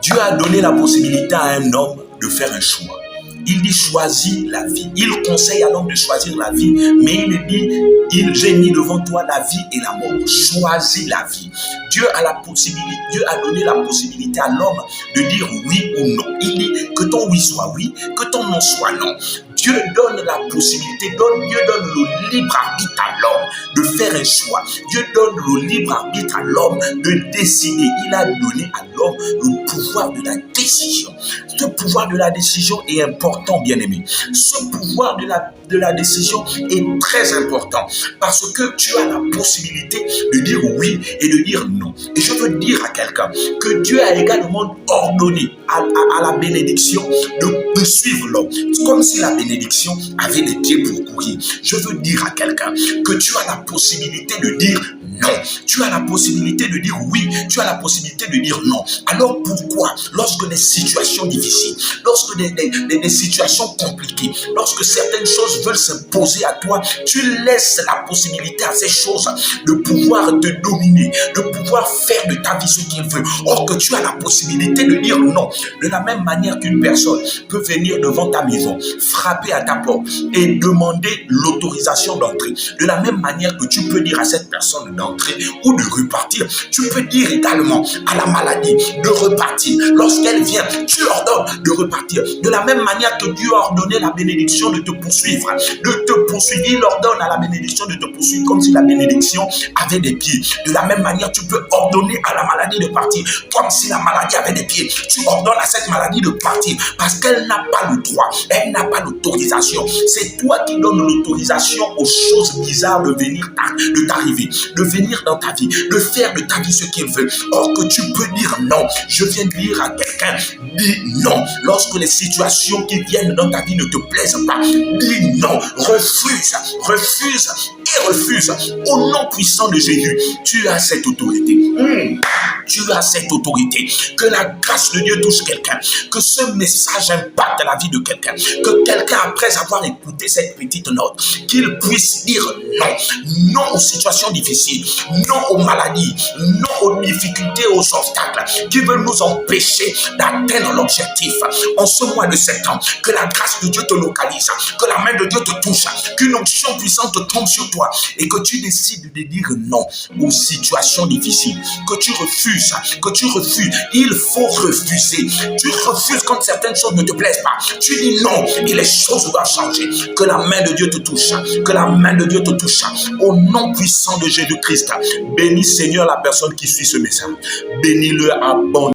Dieu a donné la possibilité à un homme de faire un choix. Il dit choisis la vie. Il conseille à l'homme de choisir la vie, mais il dit, j'ai mis devant toi la vie et la mort. Choisis la vie. Dieu a donné la possibilité à l'homme de dire oui ou non. Il dit que ton oui soit oui, que ton non soit non. Dieu donne la possibilité, Dieu donne le libre arbitre à l'homme de faire un choix. Dieu donne le libre arbitre à l'homme de décider. Il a donné à l'homme le pouvoir de la décision. Ce pouvoir de la décision est important, bien-aimé. Ce pouvoir de la décision est très important parce que tu as la possibilité de dire oui et de dire non. Et je veux dire à quelqu'un que Dieu a également ordonné à la bénédiction de suivre l'homme. Comme si la bénédiction avait des pieds pour courir. Je veux dire à quelqu'un que tu as la possibilité de dire non. Tu as la possibilité de dire oui. Tu as la possibilité de dire non. Alors pourquoi, lorsque des situations difficiles, lorsque des situations compliquées, lorsque certaines choses veulent s'imposer à toi, tu laisses la possibilité à ces choses de pouvoir te dominer, de pouvoir faire de ta vie ce qu'il veut. Or que tu as la possibilité de dire non. De la même manière qu'une personne peut venir devant ta maison, frapper à ta porte et demander l'autorisation d'entrer. De la même manière que tu peux dire à cette personne d'entrer ou de repartir, tu peux dire également à la maladie de repartir. Lorsqu'elle vient, tu ordonnes de repartir. De la même manière que Dieu a ordonné la bénédiction de te poursuivre, il ordonne à la bénédiction de te poursuivre comme si la bénédiction avait des pieds. De la même manière, tu peux ordonner à la maladie de partir comme si la maladie avait des pieds. Tu ordonnes à cette maladie de partir parce qu'elle n'a pas le droit, elle n'a pas l'autorisation. C'est toi qui donnes l'autorisation aux choses bizarres de venir t'arriver, de venir dans ta vie, de faire de ta vie ce qu'il veut. Or que tu peux dire non. Je viens de dire à quelqu'un, dis non. Lorsque les situations qui viennent dans ta vie ne te plaisent pas, dis non. Refuse et refuse. Au nom puissant de Jésus, tu as cette autorité. Tu as cette autorité. Que la grâce de Dieu touche quelqu'un. Que ce message impacte la vie de quelqu'un. Que quelqu'un, après avoir écouté cette petite note, qu'il puisse dire non. Non aux situations difficiles. Non aux maladies. Non aux difficultés, aux obstacles qui veulent nous empêcher d'atteindre l'objectif. En ce mois de septembre, que la grâce de Dieu te localise. Que la main de Dieu te touche. Qu'une onction puissante tombe sur toi. Et que tu décides de dire non aux situations difficiles. Que tu refuses. Il faut refuser. Tu refuses quand certaines choses ne te plaisent pas. Tu dis non et les choses doivent changer. Que la main de Dieu te touche. Que la main de Dieu te touche. Au nom puissant de Jésus-Christ. Bénis Seigneur la personne qui suit ce message. Bénis-le abondamment.